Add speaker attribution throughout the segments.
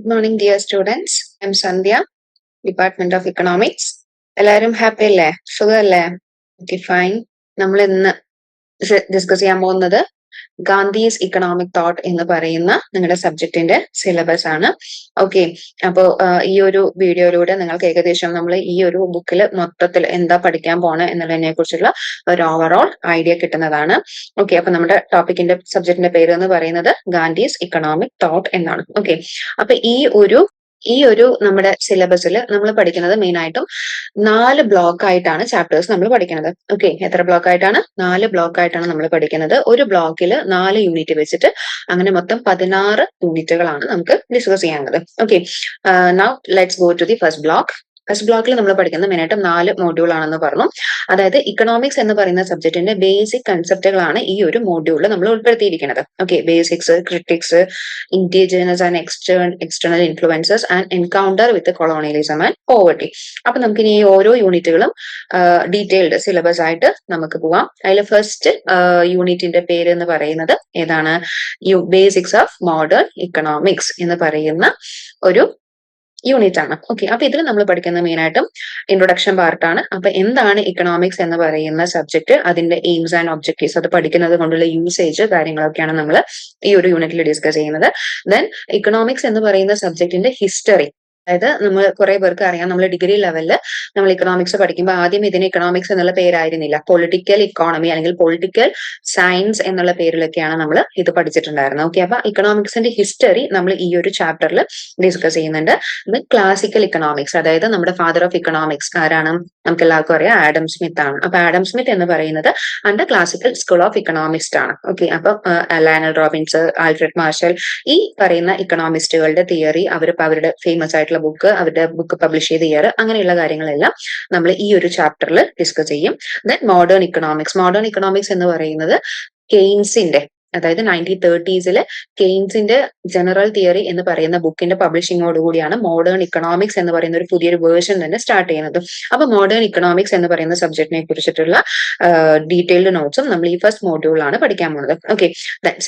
Speaker 1: Good morning, dear students. I'm Sandhya, Department of Economics. എല്ലാവരും happy അല്ലേ? സുഖമല്ലേ? Okay, fine. നമ്മൾ ഇന്ന് ഡിസ്കസ് ചെയ്യാൻ പോകുന്നത് ഗാന്ധിസ് ഇക്കണോമിക് തോട്ട് എന്ന് പറയുന്ന നിങ്ങളുടെ സബ്ജക്റ്റിന്റെ സിലബസ് ആണ്. ഓക്കെ, അപ്പോ ഈ ഒരു വീഡിയോയിലൂടെ നിങ്ങൾക്ക് ഏകദേശം നമ്മൾ ഈ ഒരു ബുക്കിൽ മൊത്തത്തിൽ എന്താ പഠിക്കാൻ പോണ എന്നുള്ളതിനെ കുറിച്ചുള്ള ഒരു ഓവറോൾ ഐഡിയ കിട്ടുന്നതാണ്. ഓക്കെ, അപ്പൊ നമ്മുടെ ടോപ്പിക്കിന്റെ സബ്ജക്റ്റിന്റെ പേര് എന്ന് പറയുന്നത് ഗാന്ധിസ് ഇക്കണോമിക് തോട്ട് എന്നാണ്. ഓക്കെ, അപ്പൊ ഈ ഒരു നമ്മുടെ സിലബസിൽ നമ്മൾ പഠിക്കുന്നത് മെയിൻ ആയിട്ടും 4 ബ്ലോക്ക് ആയിട്ടാണ് ചാപ്റ്റേഴ്സ് നമ്മൾ പഠിക്കുന്നത്. ഓക്കെ, എത്ര ബ്ലോക്ക് ആയിട്ടാണ്? 4 ബ്ലോക്ക് ആയിട്ടാണ് നമ്മൾ പഠിക്കുന്നത്. ഒരു ബ്ലോക്കിൽ 4 യൂണിറ്റ് വെച്ചിട്ട് അങ്ങനെ മൊത്തം 16 യൂണിറ്റുകളാണ് നമുക്ക് ഡിസ്കസ് ചെയ്യാനുള്ളത്. Okay, now let's go to the first block. First ബ്ലോക്കിൽ നമ്മൾ പഠിക്കുന്നത് മെയിനായിട്ടും 4 മോഡ്യൂൾ ആണെന്ന് പറഞ്ഞു. അതായത് ഇക്കണോമിക്സ് എന്ന് പറയുന്ന സബ്ജക്റ്റിന്റെ ബേസിക് കൺസെപ്റ്റുകളാണ് ഈ ഒരു മോഡ്യൂളിൽ നമ്മൾ ഉൾപ്പെടുത്തിയിരിക്കുന്നത്. Okay, basics, critics, indigenous and external influences and encounter with colonialism and poverty. അപ്പൊ നമുക്കിനി ഈ ഓരോ യൂണിറ്റുകളും ഡീറ്റെയിൽഡ് സിലബസ് ആയിട്ട് നമുക്ക് പോവാം. അതിൽ ഫസ്റ്റ് യൂണിറ്റിന്റെ പേര് എന്ന് പറയുന്നത് ഏതാണ്? ബേസിക്സ് ഓഫ് മോഡേൺ ഇക്കണോമിക്സ് എന്ന് പറയുന്ന ഒരു യൂണിറ്റ് ആണ്. ഓക്കെ, അപ്പൊ ഇതിൽ നമ്മൾ പഠിക്കുന്ന മെയിൻ ആയിട്ടും ഇൻട്രൊഡക്ഷൻ പാർട്ടാണ്. അപ്പൊ എന്താണ് ഇക്കണോമിക്സ് എന്ന് പറയുന്ന സബ്ജക്ട്, അതിന്റെ എയിംസ് ആൻഡ് ഒബ്ജക്റ്റീവ്സ്, അത് പഠിക്കുന്നത് കൊണ്ടുള്ള യൂസേജ് കാര്യങ്ങളൊക്കെയാണ് നമ്മൾ ഈ ഒരു യൂണിറ്റിൽ ഡിസ്കസ് ചെയ്യുന്നത്. ദെൻ ഇക്കണോമിക്സ് എന്ന് പറയുന്ന സബ്ജക്റ്റിന്റെ ഹിസ്റ്ററി, അതായത് നമ്മൾ കുറെ പേർക്ക് അറിയാം, നമ്മൾ ഡിഗ്രി ലെവലിൽ നമ്മൾ ഇക്കണോമിക്സ് പഠിക്കുമ്പോൾ ആദ്യം ഇതിന് ഇക്കണോമിക്സ് എന്നുള്ള പേരായിരുന്നില്ല, പൊളിറ്റിക്കൽ ഇക്കോണമി അല്ലെങ്കിൽ പൊളിറ്റിക്കൽ സയൻസ് എന്നുള്ള പേരിലൊക്കെയാണ് നമ്മൾ ഇത് പഠിച്ചിട്ടുണ്ടായിരുന്നത്. ഓക്കെ, അപ്പൊ ഇക്കണോമിക്സിന്റെ ഹിസ്റ്ററി നമ്മൾ ഈ ഒരു ചാപ്റ്ററിൽ ഡിസ്കസ് ചെയ്യുന്നുണ്ട്. ക്ലാസിക്കൽ ഇക്കണോമിക്സ്, അതായത് നമ്മുടെ ഫാദർ ഓഫ് ഇക്കണോമിക്സ് ആരാണ്? നമുക്ക് എല്ലാവർക്കും അറിയാം, ആഡം സ്മിത്ത് ആണ്. അപ്പൊ ആഡം സ്മിത്ത് എന്ന് പറയുന്നത് under classical school of economics ആണ്. ഓക്കെ, അപ്പൊ ലാനൽ റോബിൻസ്, ആൽഫ്രഡ് മാർഷൽ, ഈ പറയുന്ന ഇക്കണോമിസ്റ്റുകളുടെ തിയറി, അവരുടെ ഫേമസ് ആയിട്ടുള്ള അവരുടെ ബുക്ക് പബ്ലിഷ് ചെയ്ത ഇയർ, അങ്ങനെയുള്ള കാര്യങ്ങളെല്ലാം നമ്മൾ ഈ ഒരു ചാപ്റ്ററിൽ ഡിസ്കസ് ചെയ്യും. ദെൻ മോഡേൺ ഇക്കണോമിക്സ് എന്ന് പറയുന്നത് കെയ്ൻസിന്റെ, അതായത് 1930s കെയ്ൻസിന്റെ ജനറൽ തിയറി എന്ന് പറയുന്ന ബുക്കിന്റെ പബ്ലിഷിങ്ങോട് കൂടിയാണ് മോഡേൺ ഇക്കണോമിക്സ് എന്ന് പറയുന്ന ഒരു പുതിയൊരു വേർഷൻ തന്നെ സ്റ്റാർട്ട് ചെയ്യുന്നത്. അപ്പൊ മോഡേൺ ഇക്കണോമിക്സ് എന്ന് പറയുന്ന സബ്ജക്റ്റിനെ കുറിച്ചിട്ടുള്ള ഡീറ്റെയിൽഡ് നോട്ട്സും നമ്മൾ ഈ ഫസ്റ്റ് മോഡ്യൂളാണ് പഠിക്കാൻ പോകുന്നത്. ഓക്കെ,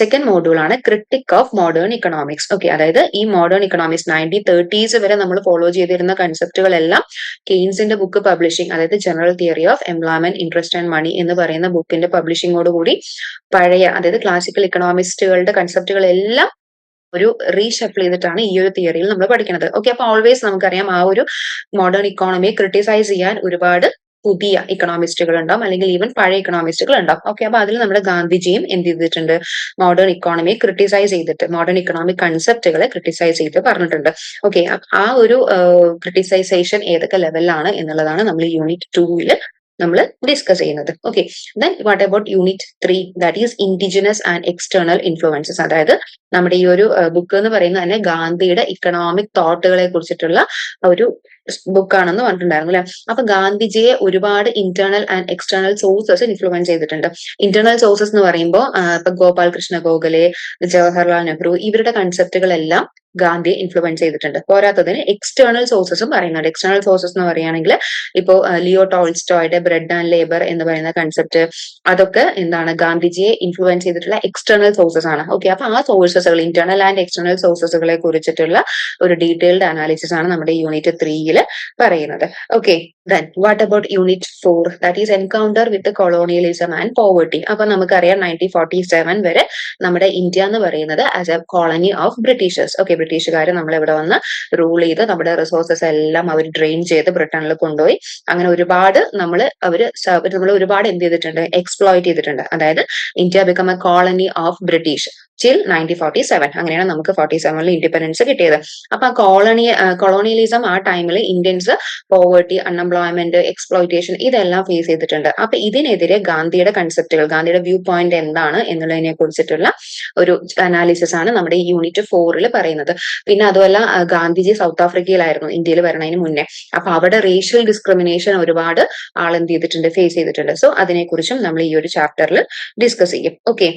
Speaker 1: സെക്കൻഡ് മോഡ്യൂളാണ് critic of modern economics. Okay, അതായത് ഈ മോഡേൺ ഇക്കണോമിക്സ് 1930s വരെ നമ്മൾ ഫോളോ ചെയ്തിരുന്ന കൺസെപ്റ്റുകളെല്ലാം കെയ്ൻസിന്റെ ബുക്ക് പബ്ലിഷിംഗ്, അതായത് general theory of employment, interest and money എന്ന് പറയുന്ന ബുക്കിന്റെ പബ്ലിഷിങ്ങോട് കൂടി പഴയ, അതായത് ക്ലാസിക്കൽ ഇക്കണോമിസ്റ്റുകളുടെ കൺസെപ്റ്റുകളെല്ലാം ഒരു റീഷഫിൾ ചെയ്തിട്ടാണ് ഈ ഒരു തിയറിയിൽ നമ്മൾ പഠിക്കുന്നത്. ഓക്കെ, അപ്പൊ ഓൾവേസ് നമുക്കറിയാം ആ ഒരു മോഡേൺ ഇക്കോണമിയെ ക്രിട്ടിസൈസ് ചെയ്യാൻ ഒരുപാട് പുതിയ ഇക്കണോമിസ്റ്റുകൾ ഉണ്ടാവും, അല്ലെങ്കിൽ ഈവൻ പഴയ ഇക്കണോമിസ്റ്റുകൾ ഉണ്ടാവും. ഓക്കെ, അപ്പൊ അതിൽ നമ്മുടെ ഗാന്ധിജിയും എന്ത് ചെയ്തിട്ടുണ്ട്? മോഡേൺ ഇക്കോണമിയെ ക്രിട്ടിസൈസ് ചെയ്തിട്ട്, മോഡേൺ ഇക്കണോമിക് കൺസെപ്റ്റുകളെ ക്രിട്ടിസൈസ് ചെയ്ത് പറഞ്ഞിട്ടുണ്ട്. ഓക്കെ, ആ ഒരു ക്രിട്ടിസൈസേഷൻ ഏതൊക്കെ ലെവലിലാണ് എന്നുള്ളതാണ് നമ്മൾ യൂണിറ്റ് 2 നമ്മൾ ഡിസ്കസ് ചെയ്യുന്നത്. Okay, then what about unit 3, that is indigenous and external influences. അതായത് നമ്മുടെ ഈ ഒരു ബുക്ക് എന്ന് പറയുന്നത് തന്നെ ഗാന്ധിയുടെ ഇക്കണോമിക് തോട്ടുകളെ കുറിച്ചിട്ടുള്ള ഒരു ബുക്കാണെന്ന് പറഞ്ഞിട്ടുണ്ടായിരുന്നു അല്ലെ. അപ്പൊ ഗാന്ധിജിയെ ഒരുപാട് internal and external sources influence ചെയ്തിട്ടുണ്ട്. ഇന്റേണൽ സോഴ്സസ് എന്ന് പറയുമ്പോൾ ഇപ്പൊ ഗോപാൽ കൃഷ്ണ ഗോഖലെ, ജവഹർലാൽ നെഹ്റു, ഇവരുടെ കൺസെപ്റ്റുകളെല്ലാം ഗാന്ധിയെ ഇൻഫ്ലുവൻസ് ചെയ്തിട്ടുണ്ട്. പോരാത്തതിന് എക്സ്റ്റേണൽ സോഴ്സസും പറയുന്നുണ്ട്. എക്സ്റ്റേണൽ സോഴ്സസ് എന്ന് പറയുകയാണെങ്കിൽ ഇപ്പോ ലിയോ ടോൾസ്റ്റോയുടെ ബ്രെഡ് ആൻഡ് ലേബർ എന്ന് പറയുന്ന കൺസെപ്റ്റ്, അതൊക്കെ എന്താണ്? ഗാന്ധിജിയെ ഇൻഫ്ലുവൻസ് ചെയ്തിട്ടുള്ള എക്സ്റ്റേണൽ സോഴ്സസ് ആണ്. ഓക്കെ, അപ്പൊ ആ സോഴ്സസുകൾ, ഇന്റേണൽ ആൻഡ് എക്സ്റ്റേണൽ സോഴ്സസുകളെ കുറിച്ചിട്ടുള്ള ഒരു ഡീറ്റെയിൽഡ് അനാലിസിസ് ആണ് നമ്മുടെ യൂണിറ്റ് 3 പറയുന്നത്. Okay, then what about unit 4, that is encounter with colonialism and poverty. അപ്പൊ നമുക്കറിയാം 1947 വരെ നമ്മുടെ ഇന്ത്യ എന്ന് പറയുന്നത് as A colony of Britishers. Okay, ബ്രിട്ടീഷുകാർ നമ്മളിവിടെ വന്ന് റൂൾ ചെയ്ത് നമ്മുടെ റിസോഴ്സസ് എല്ലാം അവർ ഡ്രെയിൻ ചെയ്ത് ബ്രിട്ടനിൽ കൊണ്ടുപോയി. അങ്ങനെ ഒരുപാട് നമ്മൾ ഒരുപാട് എന്ത് ചെയ്തിട്ടുണ്ട്? എക്സ്പ്ലോയിറ്റ് ചെയ്തിട്ടുണ്ട്. അതായത് India become A colony of British till 1947. അങ്ങനെയാണ് നമുക്ക് 47 ഇൻഡിപെൻഡൻസ് കിട്ടിയത്. അപ്പൊ കൊളോണിയലിസം ആ ടൈമിൽ ഇന്ത്യൻസ് പോവേർട്ടി, അൺഎംപ്ലോയ്മെന്റ്, എക്സ്പ്ലോയിറ്റേഷൻ ഇതെല്ലാം ഫേസ് ചെയ്തിട്ടുണ്ട്. അപ്പൊ ഇതിനെതിരെ ഗാന്ധിയുടെ കൺസെപ്റ്റുകൾ, ഗാന്ധിയുടെ വ്യൂ പോയിന്റ് എന്താണ് എന്നുള്ളതിനെ കുറിച്ചിട്ടുള്ള ഒരു അനാലിസിസ് ആണ് നമ്മുടെ ഈ യൂണിറ്റ് 4 പറയുന്നത്. പിന്നെ അതുമല്ല, ഗാന്ധിജി സൗത്ത് ആഫ്രിക്കയിലായിരുന്നു ഇന്ത്യയിൽ വരണതിന് മുന്നേ. അപ്പൊ അവിടെ റേഷ്യൽ ഡിസ്ക്രിമിനേഷൻ ഒരുപാട് എന്ത് ചെയ്തിട്ടുണ്ട്? ഫേസ് ചെയ്തിട്ടുണ്ട്. സോ അതിനെക്കുറിച്ചും നമ്മൾ ഈ ഒരു ചാപ്റ്ററിൽ ഡിസ്കസ് ചെയ്യും. ഓക്കെ,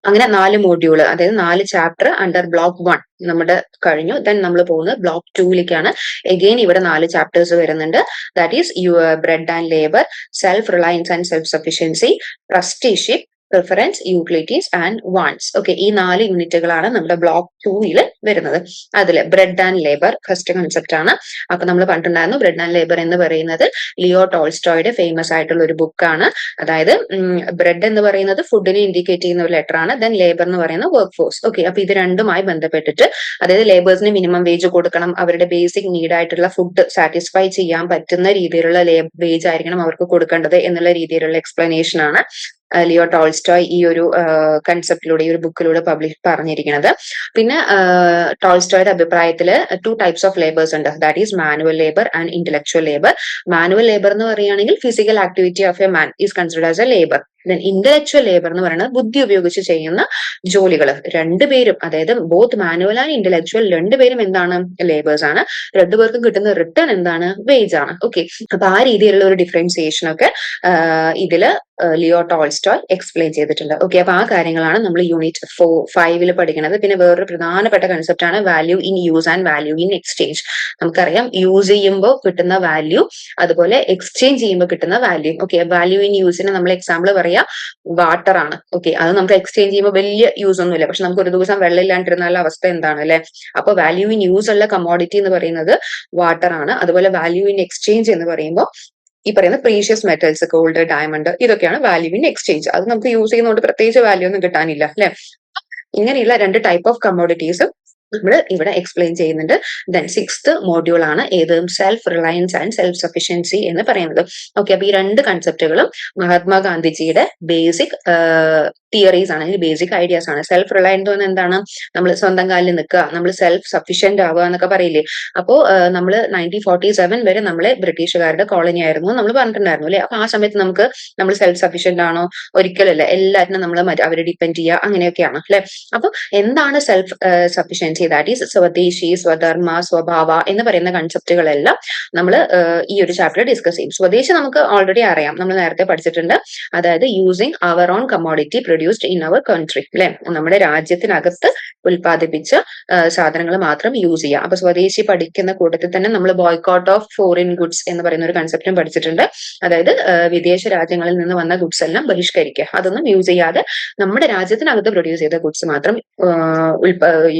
Speaker 1: അങ്ങനെ 4 മോഡ്യൂള്, അതായത് 4 ചാപ്റ്റർ അണ്ടർ ബ്ലോക്ക് 1 നമ്മുടെ കഴിഞ്ഞു. ദെൻ നമ്മൾ പോകുന്നത് ബ്ലോക്ക് 2 എഗെയിൻ ഇവിടെ 4 ചാപ്റ്റേഴ്സ് വരുന്നുണ്ട്. That is bread and labour, self Reliance and self sufficiency, trusteeship, preference, utilities and wants. Okay, ഈ 4 യൂണിറ്റുകളാണ് നമ്മുടെ ബ്ലോക്ക് 2 വരുന്നത്. അതില് bread and labour first concept ആണ്. അപ്പൊ നമ്മൾ പറഞ്ഞിട്ടുണ്ടായിരുന്നു ബ്രെഡ് ആൻഡ് ലേബർ എന്ന് പറയുന്നത് ലിയോ ടോൾസ്റ്റോയുടെ ഫേമസ് ആയിട്ടുള്ള ഒരു ബുക്കാണ്. അതായത് ബ്രെഡ് എന്ന് പറയുന്നത് ഫുഡിനെ ഇൻഡിക്കേറ്റ് ചെയ്യുന്ന ഒരു ലെറ്റർ ആണ്. ദെൻ ലേബർ എന്ന് പറയുന്ന വർക്ക് ഫോഴ്സ്. ഓക്കെ, അപ്പൊ ഇത് രണ്ടുമായി ബന്ധപ്പെട്ടിട്ട്, അതായത് ലേബേഴ്സിന് മിനിമം വേജ് കൊടുക്കണം, അവരുടെ ബേസിക് നീഡ് ആയിട്ടുള്ള ഫുഡ് സാറ്റിസ്ഫൈ ചെയ്യാൻ പറ്റുന്ന രീതിയിലുള്ള വേജ് ആയിരിക്കണം അവർക്ക് കൊടുക്കേണ്ടത് എന്നുള്ള രീതിയിലുള്ള എക്സ്പ്ലനേഷൻ ആണ് ലിയോ ടോൾസ്റ്റോയ് ഈ ഒരു കൺസെപ്റ്റിലൂടെ, ഈ ഒരു ബുക്കിലൂടെ പറഞ്ഞിരിക്കുന്നത്. പിന്നെ ടോൾസ്റ്റോയുടെ അഭിപ്രായത്തിൽ 2 ടൈപ്സ് ഓഫ് ലേബേഴ്സ് ഉണ്ട്. That is manual labour and intellectual labour. Manual labour എന്ന് പറയുകയാണെങ്കിൽ physical activity of a man is considered as a labour. Then intellectual labour എന്ന് പറയുന്നത് ബുദ്ധി ഉപയോഗിച്ച് ചെയ്യുന്ന ജോലികൾ. രണ്ടുപേരും, അതായത് ബോത്ത് മാനുവൽ ആൻഡ് ഇന്റലക്ച്വൽ, രണ്ടുപേരും എന്താണ്? ലേബേഴ്സ് ആണ്. രണ്ടുപേർക്കും കിട്ടുന്ന റിട്ടേൺ എന്താണ്? വേജ് ആണ്. ഓക്കെ, അപ്പൊ ആ രീതിയിലുള്ള ഒരു ഡിഫറൻസിയേഷൻ ഒക്കെ ഇതില് ലിയോ ടോൾസ്റ്റോയ് എക്സ്പ്ലെയിൻ ചെയ്തിട്ടുണ്ട്. ഓക്കെ, അപ്പൊ ആ കാര്യങ്ങളാണ് നമ്മൾ യൂണിറ്റ് 5 പഠിക്കുന്നത്. പിന്നെ വേറൊരു പ്രധാനപ്പെട്ട കൺസെപ്റ്റ് ആണ് value in use and value in exchange. നമുക്കറിയാം യൂസ് ചെയ്യുമ്പോൾ കിട്ടുന്ന വാല്യൂ, അതുപോലെ എക്സ്ചേഞ്ച് ചെയ്യുമ്പോൾ കിട്ടുന്ന വാല്യൂ. ഓക്കെ, വാല്യൂ ഇൻ യൂസിന് നമ്മൾ എക്സാമ്പിൾ പറയാം വാട്ടർ ആണ്. ഓക്കെ, അത് നമുക്ക് എക്സ്ചേഞ്ച് ചെയ്യുമ്പോൾ വലിയ യൂസ് ഒന്നുമില്ല, പക്ഷെ നമുക്ക് ഒരു ദിവസം വെള്ളം ഇല്ലാണ്ടിരുന്നാൽ അവസ്ഥ എന്താണ് അല്ലെ? അപ്പൊ വാല്യൂ ഇൻ യൂസ് ഉള്ള കമോഡിറ്റി എന്ന് പറയുന്നത് വാട്ടർ ആണ്. അതുപോലെ വാല്യൂ ഇൻ എക്സ്ചേഞ്ച് എന്ന് പറയുമ്പോൾ ഈ പറയുന്ന പ്രീഷ്യസ് മെറ്റൽസ്, ഗോൾഡ്, ഡയമണ്ട്, ഇതൊക്കെയാണ് വാല്യൂ ഇൻ എക്സ്ചേഞ്ച്. അത് നമുക്ക് യൂസ് ചെയ്യുന്നതുകൊണ്ട് പ്രത്യേകിച്ച് വാല്യൂ ഒന്നും കിട്ടാനില്ല അല്ലെ? ഇങ്ങനെയുള്ള 2 ടൈപ്പ് ഓഫ് കമോഡിറ്റീസ് നമ്മൾ ഇവിടെ എക്സ്പ്ലെയിൻ ചെയ്യുന്നുണ്ട്. ദെൻ 6th മോഡ്യൂൾ ആണ് ഏത്? Self Reliance and self sufficiency എന്ന് പറയുന്നത്. ഓക്കെ, അപ്പൊ ഈ 2 കൺസെപ്റ്റുകളും മഹാത്മാഗാന്ധിജിയുടെ ബേസിക് തിയറീസ് ആണ്, ബേസിക് ഐഡിയാസ് ആണ്. സെൽഫ് റിലയൻസ് എന്ന് എന്താണ്? നമ്മൾ സ്വന്തം കാലിൽ നിൽക്കുക, നമ്മൾ സെൽഫ് സഫിഷ്യന്റ് ആവുക എന്നൊക്കെ പറയില്ലേ? അപ്പോ നമ്മൾ 1947 വരെ നമ്മളെ ബ്രിട്ടീഷുകാരുടെ കോളനി ആയിരുന്നു നമ്മൾ പറഞ്ഞിട്ടുണ്ടായിരുന്നു അല്ലെ? അപ്പൊ ആ സമയത്ത് നമ്മൾ സെൽഫ് സഫിഷ്യന്റ് ആണോ? ഒരിക്കലല്ല. എല്ലാറ്റിനും നമ്മൾ അവരെ ഡിപ്പെൻഡ് ചെയ്യുക, അങ്ങനെയൊക്കെയാണ് അല്ലെ? അപ്പൊ എന്താണ് സെൽഫ് സഫിഷ്യൻസി? ദാറ്റ് ഈസ് സ്വദേശി, സ്വധർമ്മ, സ്വഭാവ എന്ന് പറയുന്ന കൺസെപ്റ്റുകളെല്ലാം നമ്മൾ ഈ ഒരു ചാപ്റ്റർ ഡിസ്കസ് ചെയ്യും. സ്വദേശി നമുക്ക് ഓൾറെഡി അറിയാം, നമ്മൾ നേരത്തെ പഠിച്ചിട്ടുണ്ട്. അതായത് using our own commodity produced in our country അല്ലെ? നമ്മുടെ രാജ്യത്തിനകത്ത് ഉൽപ്പാദിപ്പിച്ച സാധനങ്ങൾ മാത്രം യൂസ് ചെയ്യുക. അപ്പൊ സ്വദേശി പഠിക്കുന്ന കൂട്ടത്തിൽ തന്നെ നമ്മൾ ബോയ്ക്കോട്ട് ഓഫ് ഫോറിൻ ഗുഡ്സ് എന്ന് പറയുന്ന ഒരു കൺസെപ്റ്റും പഠിച്ചിട്ടുണ്ട്. അതായത് വിദേശ രാജ്യങ്ങളിൽ നിന്ന് വന്ന ഗുഡ്സ് എല്ലാം ബഹിഷ്കരിക്കുക, അതൊന്നും യൂസ് ചെയ്യാതെ നമ്മുടെ രാജ്യത്തിനകത്ത് പ്രൊഡ്യൂസ് ചെയ്ത ഗുഡ്സ് മാത്രം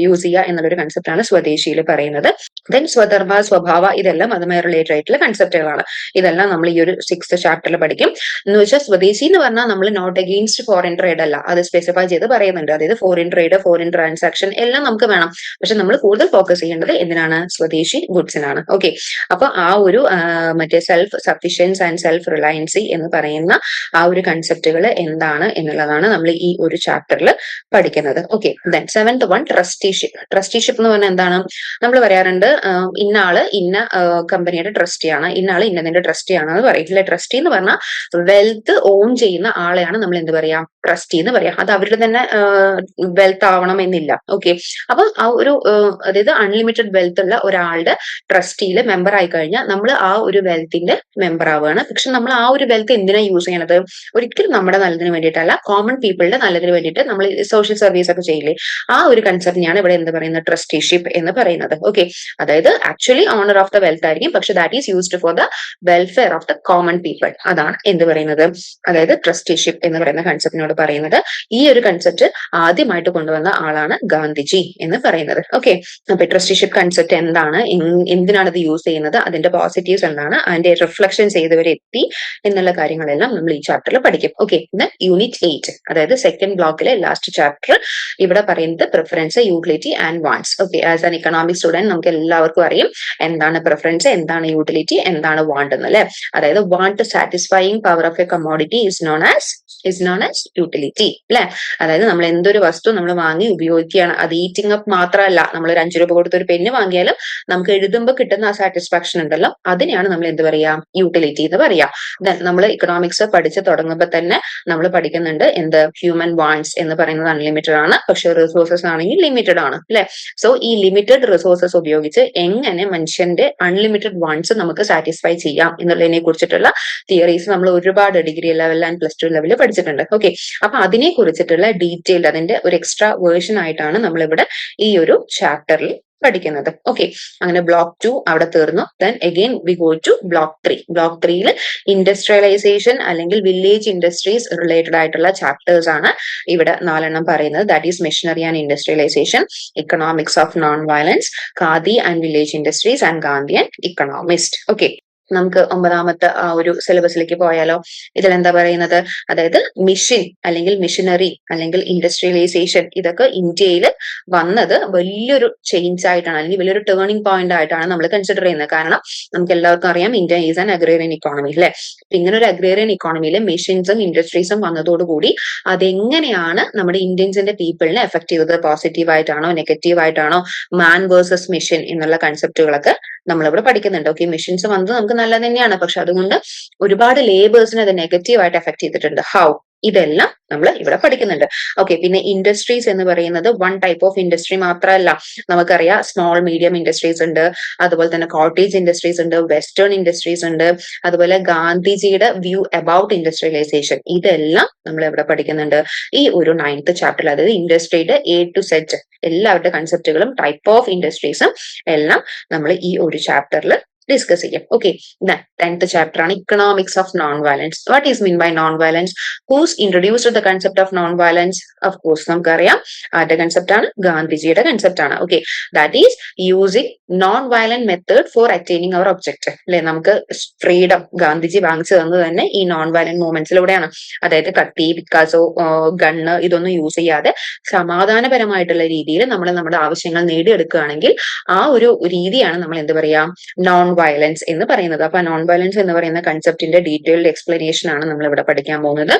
Speaker 1: യൂസ് ചെയ്യുക എന്നുള്ളൊരു കൺസെപ്റ്റ് ആണ് സ്വദേശിയിൽ പറയുന്നത്. ദെൻ സ്വധർമ്മ, സ്വഭാവ, ഇതെല്ലാം അതുമായി റിലേറ്റഡ് ആയിട്ടുള്ള കൺസെപ്റ്റുകളാണ്. ഇതെല്ലാം നമ്മൾ ഈ ഒരു 6th ചാപ്റ്ററിൽ പഠിക്കും. എന്ന് വെച്ചാൽ സ്വദേശി എന്ന് പറഞ്ഞാൽ നമ്മൾ നോട്ട് അഗെയിൻസ്റ്റ് ഫോറിൻ ട്രേഡ് അല്ല, അത് സ്പെസിഫൈ ചെയ്ത് പറയുന്നുണ്ട്. അതായത് ഫോറിൻ ട്രേഡ്, ഫോറിൻ ട്രാൻസാക്ഷൻ എല്ലാം നമുക്ക് വേണം, പക്ഷെ നമ്മൾ കൂടുതൽ ഫോക്കസ് ചെയ്യേണ്ടത് എന്തിനാണ്? സ്വദേശി ഗുഡ്സിനാണ്. ഓക്കെ, അപ്പൊ ആ ഒരു മറ്റേ സെൽഫ് സഫിഷ്യൻസ് ആൻഡ് സെൽഫ് റിലയൻസി എന്ന് പറയുന്ന ആ ഒരു കൺസെപ്റ്റുകൾ എന്താണ് എന്നുള്ളതാണ് നമ്മൾ ഈ ഒരു ചാപ്റ്ററിൽ പഠിക്കുന്നത്. Okay, then 7th one trusteeship. Trusteeship എന്ന് പറഞ്ഞാൽ എന്താണ്? നമ്മൾ പറയാറുണ്ട് ഇന്ന ആള് ഇന്ന കമ്പനിയുടെ ട്രസ്റ്റിയാണ്, ഇന്ന ആള് ഇന്നതിന്റെ ട്രസ്റ്റിയാണ് എന്ന് പറയില്ല. ട്രസ്റ്റി എന്ന് പറഞ്ഞാൽ വെൽത്ത് ഓൺ ചെയ്യുന്ന ആളെയാണ് നമ്മൾ എന്ത് പറയാം? ട്രസ്റ്റി എന്ന് പറയാം. അത് അവരുടെ തന്നെ വെൽത്ത് ആവണം എന്നില്ല. ഓക്കെ, അപ്പൊ ആ ഒരു അതായത് അൺലിമിറ്റഡ് വെൽത്ത് ഉള്ള ഒരാളുടെ ട്രസ്റ്റിയിൽ മെമ്പർ ആയി കഴിഞ്ഞാൽ നമ്മൾ ആ ഒരു വെൽത്തിന്റെ മെമ്പർ ആവുകയാണ്. പക്ഷെ നമ്മൾ ആ ഒരു വെൽത്ത് എന്തിനാ യൂസ് ചെയ്യണത്? ഒരിക്കലും നമ്മുടെ നല്ലതിന് വേണ്ടിയിട്ടല്ല, കോമൺ പീപ്പിളുടെ നല്ലതിന് വേണ്ടിയിട്ട് നമ്മൾ സോഷ്യൽ സർവീസ് ഒക്കെ ചെയ്യില്ലേ? ആ ഒരു കൺസെപ്റ്റിനെയാണ് ഇവിടെ എന്ത് പറയുന്നത്? ട്രസ്റ്റിഷിപ്പ് എന്ന് പറയുന്നത്. ഓക്കെ, അതായത് actually owner of the wealth ആയിരിക്കും, പക്ഷെ that is used for the welfare of the common people. അതാണ് എന്ത് പറയുന്നത്? അതായത് ട്രസ്റ്റിഷിപ്പ് എന്ന് പറയുന്ന കൺസെപ്റ്റിനോട് പറയുന്നത്. ഈ ഒരു കൺസെപ്റ്റ് ആദ്യമായിട്ട് കൊണ്ടുവന്ന ആളാണ് ഗാന്ധിജി എന്ന് പറയുന്നത്. ഓക്കെ, അപ്പൊ ട്രസ്റ്റിഷിപ്പ് കൺസെപ്റ്റ് എന്താണ്, എന്തിനാണ് ഇത് യൂസ് ചെയ്യുന്നത്, അതിന്റെ പോസിറ്റീവ്സ് എന്താണ്, അതിന്റെ റിഫ്ലക്ഷൻസ് ചെയ്തവരെ എത്തി എന്നുള്ള കാര്യങ്ങളെല്ലാം നമ്മൾ ഈ ചാപ്റ്ററിൽ പഠിക്കും. ഓക്കെ, യൂണിറ്റ് 8, അതായത് 2nd ബ്ലോക്കിലെ ലാസ്റ്റ് ചാപ്റ്റർ. ഇവിടെ പറയുന്നത് preference, utility and wants. Okay, as an economic student നമുക്ക് എല്ലാവർക്കും അറിയാം എന്താണ് പ്രിഫറൻസ്, എന്താണ് യൂട്ടിലിറ്റി, എന്താണ് വാണ്ട് എന്ന് അല്ലെ? അതായത് want satisfying power of A commodity is known as utility അല്ലെ? അതായത് നമ്മൾ എന്തൊരു വസ്തു നമ്മൾ വാങ്ങി ഉപയോഗിക്കുകയാണ്, അത് ഈറ്റിംഗ് അപ്പ് മാത്രമല്ല, നമ്മൾ ഒരു 5 രൂപ കൊടുത്ത് ഒരു പെന്ന് വാങ്ങിയാലും നമുക്ക് എഴുതുമ്പോൾ കിട്ടുന്ന ആ സാറ്റിസ്ഫാക്ഷൻ ഉണ്ടല്ലോ, അതിനെയാണ് നമ്മൾ എന്ത് പറയാ? യൂട്ടിലിറ്റി എന്ന് പറയാ. നമ്മൾ ഇക്കണോമിക്സ് പഠിച്ചു തുടങ്ങുമ്പോൾ തന്നെ നമ്മൾ പഠിക്കുന്നുണ്ട് എന്ത്? ഹ്യൂമൻ വാണ്ട്സ് എന്ന് പറയുന്നത് അൺലിമിറ്റഡ് ആണ്, പക്ഷെ റിസോഴ്സസ് ആണെങ്കിൽ ലിമിറ്റഡ് ആണ് അല്ലെ? സോ ഈ ലിമിറ്റഡ് റിസോഴ്സസ് ഉപയോഗിച്ച് എങ്ങനെ മനുഷ്യന്റെ അൺലിമിറ്റഡ് വാണ്ട്സ് നമുക്ക് സാറ്റിസ്ഫൈ ചെയ്യാം എന്നുള്ളതിനെ കുറിച്ചിട്ടുള്ള തിയറീസ് നമ്മൾ ഒരുപാട് ഡിഗ്രി ലെവൽ ആൻഡ് +2 ലെവലിൽ പഠിച്ചിട്ടുണ്ട്. ഓക്കെ, അപ്പൊ അതിനെ കുറിച്ചിട്ടുള്ള ഡീറ്റെയിൽഡ് അതിന്റെ ഒരു എക്സ്ട്രാ വേർഷൻ ആയിട്ടാണ് നമ്മളിവിടെ ഈ ഒരു ചാപ്റ്ററിൽ പഠിക്കുന്നത്. ഓക്കെ, അങ്ങനെ ബ്ലോക്ക് 2 അവിടെ തീർന്നു. Then again we go to block 3. Block 3യിൽ ഇൻഡസ്ട്രിയലൈസേഷൻ അല്ലെങ്കിൽ വില്ലേജ് ഇൻഡസ്ട്രീസ് റിലേറ്റഡ് ആയിട്ടുള്ള ചാപ്റ്റേഴ്സ് ആണ് ഇവിടെ 4 പറയുന്നത്. That is machinery and industrialization, economics of non violence, khadi and village industries and Gandhi and economist. Okay, നമുക്ക് 9ാമത്തെ ആ ഒരു സിലബസിലേക്ക് പോയാലോ. ഇതിൽ എന്താ പറയുന്നത്, അതായത് മിഷൻ അല്ലെങ്കിൽ മിഷനറി അല്ലെങ്കിൽ ഇൻഡസ്ട്രിയലൈസേഷൻ ഇതൊക്കെ ഇന്ത്യയിൽ വന്നത് വലിയൊരു ചേഞ്ച് ആയിട്ടാണ് അല്ലെങ്കിൽ വലിയൊരു ടേണിംഗ് പോയിന്റ് ആയിട്ടാണ് നമ്മൾ കൺസിഡർ ചെയ്യുന്നത്. കാരണം നമുക്ക് എല്ലാവർക്കും അറിയാം India is an agrarian economy അല്ലെ. ഇങ്ങനെ ഒരു അഗ്രേറിയൻ ഇക്കോണമിയിൽ മെഷീൻസും ഇൻഡസ്ട്രീസും വന്നതോടുകൂടി അതെങ്ങനെയാണ് നമ്മുടെ ഇന്ത്യൻസിന്റെ പീപ്പിളിനെ എഫക്ട് ചെയ്തത്, പോസിറ്റീവ് ആയിട്ടാണോ നെഗറ്റീവ് ആയിട്ടാണോ, മാൻ വേഴ്സസ് മെഷീൻ എന്നുള്ള കൺസെപ്റ്റുകളൊക്കെ നമ്മളിവിടെ പഠിക്കുന്നുണ്ട്. ഓക്കെ, മെഷീൻസ് വന്നത് നമുക്ക് നല്ലത് തന്നെയാണ്, പക്ഷെ അതുകൊണ്ട് ഒരുപാട് ലേബേഴ്സിനെ അത് നെഗറ്റീവായിട്ട് എഫക്ട് ചെയ്തിട്ടുണ്ട്. ഹൗ, ഇതെല്ലാം നമ്മൾ ഇവിടെ പഠിക്കുന്നുണ്ട്. ഓക്കെ, പിന്നെ ഇൻഡസ്ട്രീസ് എന്ന് പറയുന്നത് വൺ ടൈപ്പ് ഓഫ് ഇൻഡസ്ട്രി മാത്രമല്ല. നമുക്കറിയാം സ്മോൾ മീഡിയം ഇൻഡസ്ട്രീസ് ഉണ്ട്, അതുപോലെ തന്നെ കോട്ടേജ് ഇൻഡസ്ട്രീസ് ഉണ്ട്, വെസ്റ്റേൺ ഇൻഡസ്ട്രീസ് ഉണ്ട്, അതുപോലെ ഗാന്ധിജിയുടെ വ്യൂ അബൌട്ട് ഇൻഡസ്ട്രിയലൈസേഷൻ ഇതെല്ലാം നമ്മൾ ഇവിടെ പഠിക്കുന്നുണ്ട്. ഈ ഒരു 9th ചാപ്റ്ററിൽ, അതായത് ഇൻഡസ്ട്രിയുടെ A to Z എല്ലാവരുടെ കൺസെപ്റ്റുകളും ടൈപ്പ് ഓഫ് ഇൻഡസ്ട്രീസും എല്ലാം നമ്മൾ ഈ ഒരു ചാപ്റ്ററിൽ ഡിസ്കസ് ചെയ്യാം. ഓക്കെ, 10th ചാപ്റ്റർ ആണ് economics of non violence. What is mean by non violence? Whose introduced the concept of non violence? Of course നമുക്കറിയാം ആരുടെ കൺസെപ്റ്റ് ആണ്, ഗാന്ധിജിയുടെ കൺസെപ്റ്റ് ആണ്. Okay, that is using non violent method for attaining our object അല്ലെ. നമുക്ക് freedom Gandhiji വാങ്ങിച്ചു തന്നത് തന്നെ ഈ നോൺ വയലന്റ് മൂവ്മെന്റ്സിലൂടെയാണ്. അതായത് കത്തി, പിക്കാസോ, ഗണ്ണ് ഇതൊന്നും യൂസ് ചെയ്യാതെ സമാധാനപരമായിട്ടുള്ള രീതിയിൽ നമ്മൾ നമ്മുടെ ആവശ്യങ്ങൾ നേടിയെടുക്കുകയാണെങ്കിൽ ആ ഒരു രീതിയാണ് നമ്മൾ എന്ത് പറയാ, നോൺ വയലൻസ് എന്ന് പറയുന്നത്. അപ്പൊ നോൺ വയലൻസ് എന്ന് പറയുന്ന കൺസെപ്റ്റിന്റെ ഡീറ്റെയിൽഡ് എക്സ്പ്ലനേഷൻ ആണ് നമ്മൾ ഇവിടെ പഠിക്കാൻ പോകുന്നത്.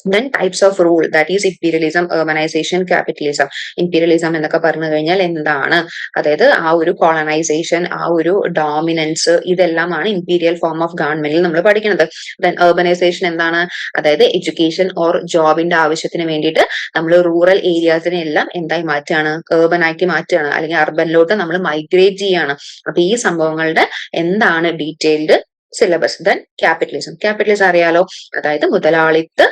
Speaker 1: Then types of rule, that is imperialism, urbanization, capitalism. Imperialism എന്നൊക്കെ പറഞ്ഞു കഴിഞ്ഞാൽ എന്താണ്, അതായത് ആ ഒരു കോളനൈസേഷൻ, ആ ഒരു ഡോമിനൻസ് ഇതെല്ലാമാണ് ഇമ്പീരിയൽ ഫോം ഓഫ് ഗവൺമെന്റിൽ നമ്മൾ പഠിക്കുന്നത്. ദെൻ urbanization എന്താണ്, അതായത് എഡ്യൂക്കേഷൻ ഓർ ജോബിന്റെ ആവശ്യത്തിന് വേണ്ടിയിട്ട് നമ്മൾ റൂറൽ ഏരിയാസിനെ എല്ലാം എന്തായി മാറ്റുകയാണ്, urban ആക്കി മാറ്റുകയാണ്, അല്ലെങ്കിൽ അർബനിലോട്ട് നമ്മൾ മൈഗ്രേറ്റ് ചെയ്യാണ്. അപ്പൊ ഈ സംഭവങ്ങളുടെ എന്താണ് detailed syllabus. Then capitalism. Capitalism അറിയാലോ, അതായത് മുതലാളിത്ത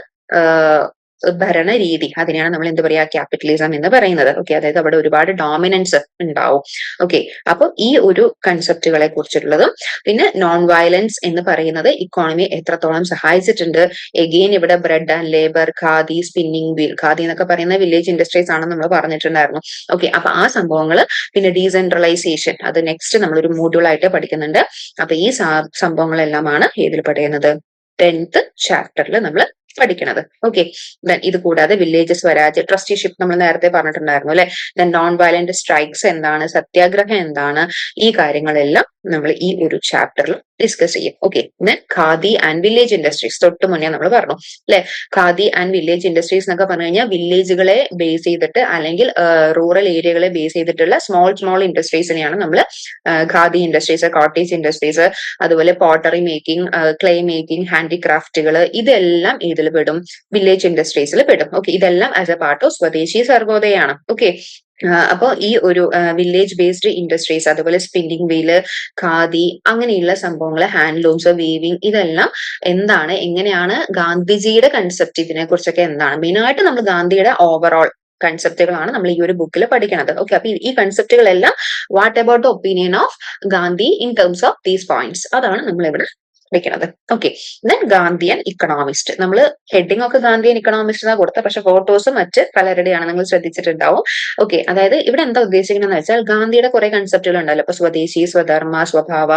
Speaker 1: ഭരണരീതി, അതിനെയാണ് നമ്മൾ എന്ത് പറയാ, ക്യാപിറ്റലിസം എന്ന് പറയുന്നത്. ഓക്കെ, അതായത് അവിടെ ഒരുപാട് ഡോമിനൻസ് ഉണ്ടാവും. ഓക്കെ, അപ്പൊ ഈ ഒരു കൺസെപ്റ്റുകളെ കുറിച്ചിട്ടുള്ളതും പിന്നെ നോൺ വയലൻസ് എന്ന് പറയുന്നത് ഇക്കോണമി എത്രത്തോളം സഹായിച്ചിട്ടുണ്ട്. എഗെയിൻ ഇവിടെ bread and labour, khadi, spinning wheel, khadi എന്നൊക്കെ പറയുന്ന വില്ലേജ് ഇൻഡസ്ട്രീസ് ആണെന്ന് നമ്മൾ പറഞ്ഞിട്ടുണ്ടായിരുന്നു. ഓക്കെ, അപ്പൊ ആ സംഭവങ്ങൾ, പിന്നെ ഡീസെൻട്രലൈസേഷൻ അത് നെക്സ്റ്റ് നമ്മളൊരു മോഡ്യൂൾ ആയിട്ട് പഠിക്കുന്നുണ്ട്. അപ്പൊ ഈ സംഭവങ്ങളെല്ലാമാണ് ഏതിൽ പഠിക്കുന്നത്, 10th ചാപ്റ്ററിൽ നമ്മൾ പഠിക്കണത്. ഓക്കെ, ദെൻ ഇത് കൂടാതെ വില്ലേജ് സ്വരാജ്, ട്രസ്റ്റിഷിപ്പ് നമ്മൾ നേരത്തെ പറഞ്ഞിട്ടുണ്ടായിരുന്നു അല്ലെ. ദെൻ നോൺ വയലന്റ് സ്ട്രൈക്സ് എന്താണ്, സത്യാഗ്രഹം എന്താണ്, ഈ കാര്യങ്ങളെല്ലാം നമ്മൾ ഈ ഒരു ചാപ്റ്ററിൽ ഡിസ്കസ് ചെയ്യും. Okay, then khadi and village industries തൊട്ട് മുന്നേ നമ്മൾ പറഞ്ഞു അല്ലെ. ഖാദി ആൻഡ് വില്ലേജ് ഇൻഡസ്ട്രീസ് എന്നൊക്കെ പറഞ്ഞു കഴിഞ്ഞാൽ വില്ലേജുകളെ ബേസ് ചെയ്തിട്ട് അല്ലെങ്കിൽ റൂറൽ ഏരിയകളെ ബേസ് ചെയ്തിട്ടുള്ള സ്മോൾ ഇൻഡസ്ട്രീസിനെയാണ് നമ്മൾ ഖാദി ഇൻഡസ്ട്രീസ്, കോട്ടേജ് ഇൻഡസ്ട്രീസ്, അതുപോലെ പോട്ടറി മേക്കിംഗ്, ക്ലേ മേക്കിംഗ്, ഹാൻഡിക്രാഫ്റ്റുകൾ ഇതെല്ലാം ഇതിൽ പെടും, വില്ലേജ് ഇൻഡസ്ട്രീസിൽ പെടും. ഓക്കെ, ഇതെല്ലാം ആസ് എ പാർട്ട് ഓഫ് സ്വദേശി സർവോദയാണ്. ഓക്കെ, അപ്പൊ ഈ ഒരു വില്ലേജ് ബേസ്ഡ് ഇൻഡസ്ട്രീസ്, അതുപോലെ സ്പിന്നിങ് വീല്, ഖാദി അങ്ങനെയുള്ള സംഭവങ്ങൾ, ഹാൻഡ്ലൂംസ്, വീവിംഗ് ഇതെല്ലാം എന്താണ്, എങ്ങനെയാണ് ഗാന്ധിജിയുടെ കൺസെപ്റ്റ്, ഇതിനെ കുറിച്ചൊക്കെ എന്താണ് മെയിൻ ആയിട്ട് നമ്മൾ ഗാന്ധിയുടെ ഓവറോൾ കൺസെപ്റ്റുകളാണ് നമ്മൾ ഈ ഒരു ബുക്കിൽ പഠിക്കുന്നത്. ഓക്കെ, അപ്പൊ ഈ കൺസെപ്റ്റുകളെല്ലാം what about the opinion of Gandhi in terms of these points അതാണ് നമ്മൾ ഇവിടെ പഠിക്കുന്നത്. Okay, then Gandhian economist. നമ്മൾ ഹെഡിങ് ഒക്കെ ഗാന്ധിയൻ ഇക്കണോമിസ്റ്റ് എന്നാ കൊടുത്തത്, പക്ഷെ ഫോട്ടോസ് മറ്റ് പലരുടെയാണ്, നിങ്ങൾ ശ്രദ്ധിച്ചിട്ടുണ്ടാവും. ഓക്കെ, അതായത് ഇവിടെ എന്താ ഉദ്ദേശിക്കുന്നത് വെച്ചാൽ ഗാന്ധിയുടെ കുറെ കൺസെപ്റ്റുകൾ ഉണ്ടല്ലോ. ഇപ്പൊ സ്വദേശി, സ്വധർമ്മ, സ്വഭാവ,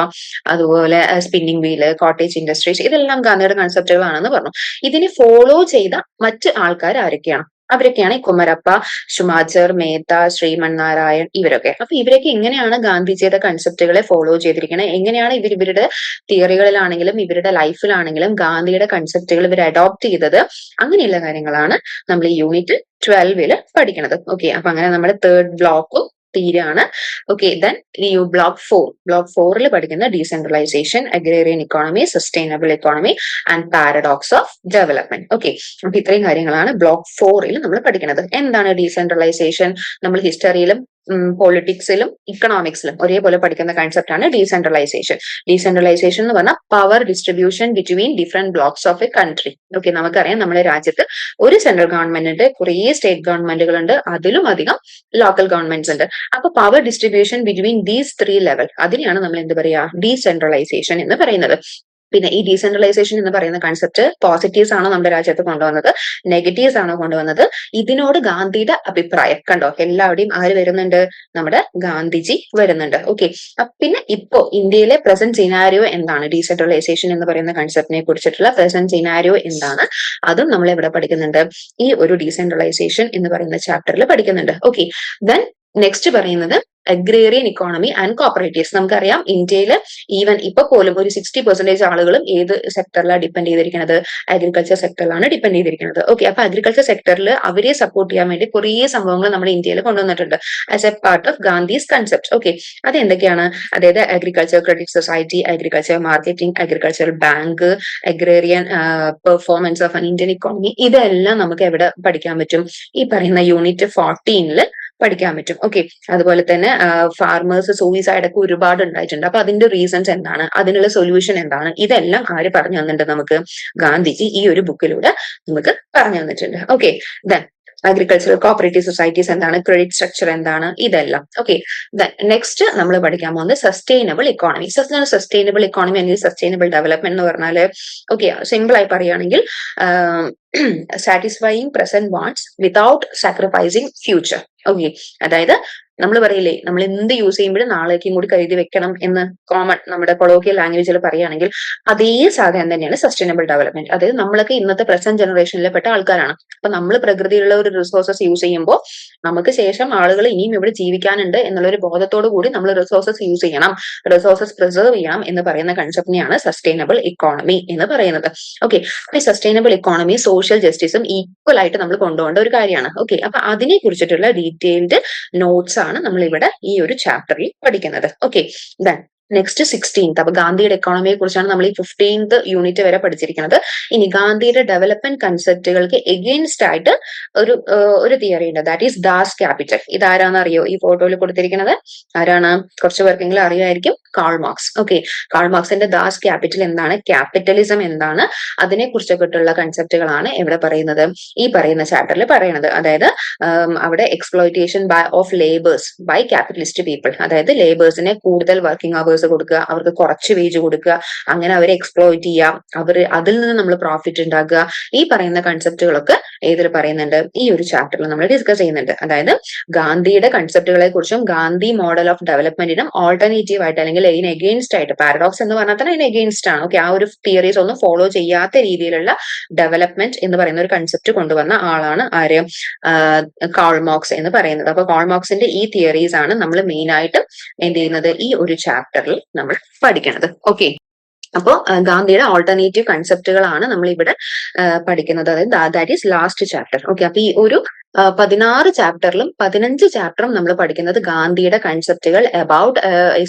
Speaker 1: അതുപോലെ സ്പിന്നിങ് വീല്, കോട്ടേജ് ഇൻഡസ്ട്രീസ് ഇതെല്ലാം ഗാന്ധിയുടെ കൺസെപ്റ്റുകളാണെന്ന് പറഞ്ഞു. ഇതിനെ ഫോളോ ചെയ്ത മറ്റ് ആൾക്കാർ ആരൊക്കെയാണ്, അവരൊക്കെയാണ് ഈ കുമരപ്പ, ഷുമാച്ചർ, മേത്ത, ശ്രീമന്നാരായൺ ഇവരൊക്കെ. അപ്പൊ ഇവരൊക്കെ എങ്ങനെയാണ് ഗാന്ധിജിയുടെ കൺസെപ്റ്റുകളെ ഫോളോ ചെയ്തിരിക്കുന്നത്, എങ്ങനെയാണ് ഇവരുടെ തിയറികളിലാണെങ്കിലും ഇവരുടെ ലൈഫിലാണെങ്കിലും ഗാന്ധിയുടെ കൺസെപ്റ്റുകൾ ഇവർ അഡോപ്റ്റ് ചെയ്തത്, അങ്ങനെയുള്ള കാര്യങ്ങളാണ് നമ്മൾ ഈ യൂണിറ്റ് 12 പഠിക്കുന്നത്. ഓക്കെ, അപ്പൊ അങ്ങനെ നമ്മുടെ 3rd ബ്ലോക്കും തീരാണ്. ഓക്കെ, ദെൻ ഈ ബ്ലോക്ക് 4ൽ പഠിക്കുന്ന decentralisation, agrarian economy, sustainable economy and paradox of development. Okay, അപ്പൊ ഇത്രയും കാര്യങ്ങളാണ് ബ്ലോക്ക് 4ൽ നമ്മൾ പഠിക്കുന്നത്. എന്താണ് ഡീസെൻട്രലൈസേഷൻ? നമ്മൾ ഹിസ്റ്ററിയിലും പൊളിറ്റിക്സിലും ഇക്കണോമിക്സിലും ഒരേപോലെ പഠിക്കുന്ന കൺസെപ്റ്റ് ആണ് ഡീസെൻട്രലൈസേഷൻ. ഡീസെൻട്രലൈസേഷൻ എന്ന് പറഞ്ഞാൽ power distribution between different blocks of A country. Okay, നമുക്കറിയാം നമ്മുടെ രാജ്യത്ത് ഒരു സെൻട്രൽ ഗവൺമെന്റിന്റെ കുറേ സ്റ്റേറ്റ് ഗവൺമെന്റുകൾ ഉണ്ട്, അതിലും അധികം ലോക്കൽ ഗവൺമെന്റ്സ് ഉണ്ട്. അപ്പൊ power distribution between these 3 level, അതിനെയാണ് നമ്മൾ എന്ത് പറയാ, ഡീസെൻട്രലൈസേഷൻ എന്ന് പറയുന്നത്. പിന്നെ ഈ ഡീസെൻട്രലൈസേഷൻ എന്ന് പറയുന്ന കൺസെപ്റ്റ് പോസിറ്റീവ്സ് ആണോ നമ്മുടെ രാജ്യത്ത് കൊണ്ടുവന്നത്, നെഗറ്റീവ്സ് ആണോ കൊണ്ടുവന്നത്, ഇതിനോട് ഗാന്ധിയുടെ അഭിപ്രായം കണ്ടോ, എല്ലാവരുടെയും ആര് വരുന്നുണ്ട്, നമ്മുടെ ഗാന്ധിജി വരുന്നുണ്ട്. ഓക്കെ, പിന്നെ ഇപ്പോ ഇന്ത്യയിലെ പ്രസന്റ് സിനാരിയോ എന്താണ്, ഡീസെൻട്രലൈസേഷൻ എന്ന് പറയുന്ന കൺസെപ്റ്റിനെ കുറിച്ചിട്ടുള്ള പ്രസന്റ് സിനാരിയോ എന്താണ്, അതും നമ്മൾ എവിടെ പഠിക്കുന്നുണ്ട്, ഈ ഒരു ഡീസെൻട്രലൈസേഷൻ എന്ന് പറയുന്ന ചാപ്റ്ററിൽ പഠിക്കുന്നുണ്ട്. ഓക്കെ, ദെൻ നെക്സ്റ്റ് പറയുന്നത് അഗ്രേറിയൻ ഇക്കോണമി ആൻഡ് കോപ്പറേറ്റീവ്സ്. നമുക്കറിയാം ഇന്ത്യയിൽ ഈവൻ ഇപ്പൊ പോലും ഒരു 60% ആളുകളും ഏത് സെക്ടറിലാണ് ഡിപ്പെൻഡ് ചെയ്തിരിക്കുന്നത്, അഗ്രികൾച്ചർ സെക്ടറിലാണ് ഡിപ്പെൻഡ് ചെയ്തിരിക്കുന്നത്. ഓക്കെ, അപ്പൊ അഗ്രികൾച്ചർ സെക്ടറിൽ അവരെ സപ്പോർട്ട് ചെയ്യാൻ വേണ്ടി കുറേ സംഭവങ്ങൾ നമ്മുടെ ഇന്ത്യയിൽ കൊണ്ടുവന്നിട്ടുണ്ട് as A part of Gandhi's concept. Okay, അത് എന്തൊക്കെയാണ്, അതായത് agriculture credit society, agriculture marketing, agriculture bank, agrarian performance of an Indian economy, ഇതെല്ലാം നമുക്ക് എവിടെ പഠിക്കാൻ പറ്റും, ഈ പറയുന്ന യൂണിറ്റ് 14 പഠിക്കാൻ പറ്റും. ഓക്കെ, അതുപോലെ തന്നെ ഫാർമേഴ്സ് സൂയിസൈഡ് ഒക്കെ ഒരുപാട് ഉണ്ടായിട്ടുണ്ട്. അപ്പൊ അതിന്റെ റീസൺസ് എന്താണ്, അതിനുള്ള സൊല്യൂഷൻ എന്താണ്, ഇതെല്ലാം ആര് പറഞ്ഞു തന്നിട്ടുണ്ട് നമുക്ക്, ഗാന്ധിജി ഈ ഒരു ബുക്കിലൂടെ നമുക്ക് പറഞ്ഞു തന്നിട്ടുണ്ട്. Okay, then agricultural cooperative societies എന്താണ്, ക്രെഡിറ്റ് സ്ട്രക്ചർ എന്താണ്, ഇതെല്ലാം. ഓക്കെ, നെക്സ്റ്റ് നമ്മൾ പഠിക്കാൻ പോകുന്നത് സസ്റ്റൈനബിൾ ഇക്കോണമി. സസ്റ്റൈനബിൾ ഇക്കോണമി അല്ലെങ്കിൽ സസ്റ്റൈനബിൾ ഡെവലപ്മെന്റ് എന്ന് പറഞ്ഞാല്, ഓക്കെ, സിമ്പിൾ ആയി പറയുകയാണെങ്കിൽ satisfying present wants without sacrificing future. Okay, അതായത് നമ്മൾ പറയില്ലേ, നമ്മൾ എന്ത് യൂസ് ചെയ്യുമ്പോഴും നാളേക്കും കൂടി കരുതി വെക്കണം എന്ന് കോമൺ നമ്മുടെ കൊളോക്കിയൽ ലാംഗ്വേജിൽ പറയുകയാണെങ്കിൽ അതേ സാധനം തന്നെയാണ് സസ്റ്റൈനബിൾ ഡെവലപ്മെന്റ്. അതായത് നമ്മളൊക്കെ ഇന്നത്തെ പ്രസന്റ് ജനറേഷനിൽ പെട്ട ആൾക്കാരാണ്. അപ്പൊ നമ്മൾ പ്രകൃതിയിലുള്ള ഒരു റിസോഴ്സസ് യൂസ് ചെയ്യുമ്പോൾ നമുക്ക് ശേഷം ആളുകൾ ഇനിയും ഇവിടെ ജീവിക്കാനുണ്ട് എന്നുള്ള ഒരു ബോധത്തോടു കൂടി നമ്മൾ റിസോഴ്സസ് യൂസ് ചെയ്യണം, റിസോഴ്സസ് പ്രിസർവ് ചെയ്യണം എന്ന് പറയുന്ന കൺസെപ്റ്റിനെയാണ് സസ്റ്റൈനബിൾ ഇക്കോണമി എന്ന് പറയുന്നത്. ഓക്കെ, ഈ സസ്റ്റൈനബിൾ ഇക്കോണമി സോഷ്യൽ ജസ്റ്റിസും ഈക്വൽ ആയിട്ട് നമ്മൾ കൊണ്ടുപോകേണ്ട ഒരു കാര്യമാണ്. ഓക്കെ, അപ്പൊ അതിനെ കുറിച്ചിട്ടുള്ള ഡീറ്റെയിൽഡ് നോട്ട്സ് ആണ് നമ്മൾ ഇവിടെ ഈ ഒരു ചാപ്റ്ററിൽ പഠിക്കുന്നത്. ഓക്കെ, ദെൻ നെക്സ്റ്റ് 16th, അപ്പൊ ഗാന്ധിയുടെ എക്കോണമിയെ കുറിച്ചാണ് നമ്മൾ ഈ 15th യൂണിറ്റ് വരെ പഠിച്ചിരിക്കുന്നത്. ഇനി ഗാന്ധിയുടെ ഡെവലപ്മെന്റ് കൺസെപ്റ്റുകൾക്ക് എഗെയിൻസ്റ്റ് ആയിട്ട് ഒരു തിയറി ഉണ്ട്, ദാറ്റ് ഈസ് ദാസ് ക്യാപിറ്റൽ. ഇതാരാന്ന് അറിയോ, ഈ ഫോട്ടോയിൽ കൊടുത്തിരിക്കുന്നത് ആരാണ്, കുറച്ച് പേർക്കെങ്കിലും അറിയായിരിക്കും, കാൾ മാർക്സ്. ഓക്കെ, കാൾ മാർക്സിന്റെ ദാസ് ക്യാപിറ്റൽ എന്താണ്, ക്യാപിറ്റലിസം എന്താണ്, അതിനെ കുറിച്ചൊക്കെയുള്ള കൺസെപ്റ്റുകളാണ് ഇവിടെ പറയുന്നത്, ഈ പറയുന്ന ചാപ്റ്ററിൽ പറയുന്നത്. അതായത് അവിടെ exploitation of labours by capitalist people, അതായത് ലേബേഴ്സിനെ കൂടുതൽ വർക്കിംഗ് അവേഴ്സ് കൊടുക്കുക, അവർക്ക് കുറച്ച് വേജ് കൊടുക്കുക, അങ്ങനെ അവരെ എക്സ്പ്ലോയിറ്റ് ചെയ്യുക, അതിൽ നിന്ന് നമ്മൾ പ്രോഫിറ്റ് ഉണ്ടാക്കുക, ഈ പറയുന്ന കൺസെപ്റ്റുകളൊക്കെ ഏതിൽ പറയുന്നുണ്ട്, ഈ ഒരു ചാപ്റ്ററിൽ നമ്മൾ ഡിസ്കസ് ചെയ്യുന്നുണ്ട്. അതായത് ഗാന്ധിയുടെ കൺസെപ്റ്റുകളെ കുറിച്ചും ഗാന്ധി മോഡൽ ഓഫ് ഡെവലപ്മെന്റിനും ഓൾട്ടർനേറ്റീവ് ആയിട്ട് അല്ലെങ്കിൽ ഇതിന് എഗെയിൻസ്റ്റ് ആയിട്ട്, പാരഡോക്സ് എന്ന് പറഞ്ഞാൽ തന്നെ ഇതിന് എഗെയിൻസ്റ്റ് ആണ്. ഓക്കെ, ആ ഒരു തിയറീസ് ഒന്നും ഫോളോ ചെയ്യാത്ത രീതിയിലുള്ള ഡെവലപ്മെന്റ് എന്ന് പറയുന്ന ഒരു കൺസെപ്റ്റ് കൊണ്ടുവന്ന ആളാണ് ആര്, കാൾ മാർക്സ് എന്ന് പറയുന്നത്. അപ്പൊ കാൾ മാർക്സിന്റെ ഈ തിയറീസ് ആണ് നമ്മൾ മെയിൻ ആയിട്ട് എന്ത് ചെയ്യുന്നത്, ഈ ഒരു ചാപ്റ്ററിൽ നമ്മൾ പഠിക്കുന്നത്. ഓക്കെ, അപ്പോ ഗാന്ധിയുടെ ഓൾട്ടർനേറ്റീവ് കൺസെപ്റ്റുകളാണ് നമ്മൾ ഇവിടെ പഠിക്കുന്നത്. അതായത് that is last chapter. Okay, അപ്പൊ ഈ ഒരു 16 ചാപ്റ്ററിലും 15 ചാപ്റ്ററും നമ്മൾ പഠിക്കുന്നത് ഗാന്ധിയുടെ കൺസെപ്റ്റുകൾ about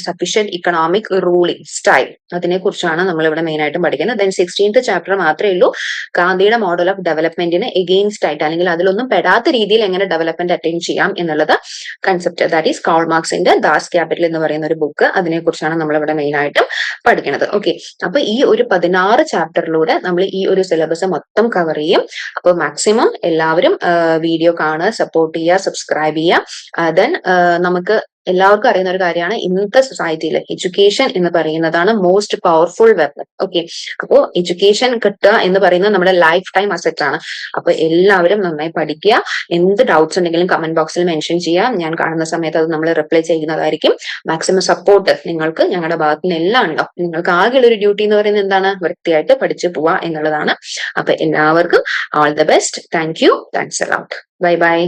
Speaker 1: sufficient economic ruling style, അതിനെ കുറിച്ചാണ് നമ്മൾ ഇവിടെ മെയിൻ ആയിട്ടും പഠിക്കുന്നത്. ദെൻ 16th ചാപ്റ്റർ മാത്രമേ ഉള്ളൂ ഗാന്ധിയുടെ മോഡൽ ഓഫ് ഡെവലപ്മെന്റിന് എഗെയിൻസ്റ്റ് ആയിട്ട് അല്ലെങ്കിൽ അതിലൊന്നും പെടാത്ത രീതിയിൽ എങ്ങനെ ഡെവലപ്മെന്റ് അറ്റൈൻ ചെയ്യാം എന്നുള്ളത് കൺസെപ്റ്റ്, ദാറ്റ് ഈസ് കാൾ മാർക്സിന്റെ ദാസ് ക്യാപിറ്റൽ എന്ന് പറയുന്ന ഒരു ബുക്ക്, അതിനെ കുറിച്ചാണ് നമ്മൾ ഇവിടെ മെയിൻ ആയിട്ടും പഠിക്കുന്നത്. ഓക്കെ, അപ്പൊ ഈ ഒരു 16 ചാപ്റ്ററിലൂടെ നമ്മൾ ഈ ഒരു സിലബസ് മൊത്തം കവർ ചെയ്യും. അപ്പൊ മാക്സിമം എല്ലാവരും വീഡിയോ കാണുക, സപ്പോർട്ട് ചെയ്യുക, സബ്സ്ക്രൈബ് ചെയ്യുക. ദെൻ നമുക്ക് എല്ലാവർക്കും അറിയുന്ന ഒരു കാര്യമാണ്, ഇന്നത്തെ സൊസൈറ്റിയിൽ എഡ്യൂക്കേഷൻ എന്ന് പറയുന്നതാണ് മോസ്റ്റ് പവർഫുൾ വെപ്പൺ. ഓക്കെ, അപ്പോൾ എഡ്യൂക്കേഷൻ കിട്ടുക എന്ന് പറയുന്നത് നമ്മുടെ ലൈഫ് ടൈം അസറ്റ് ആണ്. അപ്പൊ എല്ലാവരും നന്നായി പഠിക്കുക. എന്ത് ഡൗട്ട്സ് ഉണ്ടെങ്കിലും കമന്റ് ബോക്സിൽ മെൻഷൻ ചെയ്യാം, ഞാൻ കാണുന്ന സമയത്ത് അത് നമ്മൾ റിപ്ലൈ ചെയ്യുന്നതായിരിക്കും. മാക്സിമം സപ്പോർട്ട് നിങ്ങൾക്ക് ഞങ്ങളുടെ ഭാഗത്ത് നിന്ന് എല്ലാം ഉണ്ടാവും. നിങ്ങൾക്ക് ആകെയുള്ള ഒരു ഡ്യൂട്ടി എന്ന് പറയുന്നത് എന്താണ്, വൃത്തിയായിട്ട് പഠിച്ചു പോവുക എന്നുള്ളതാണ്. അപ്പൊ എല്ലാവർക്കും all the best. Thank you, thanks a lot, bye bye.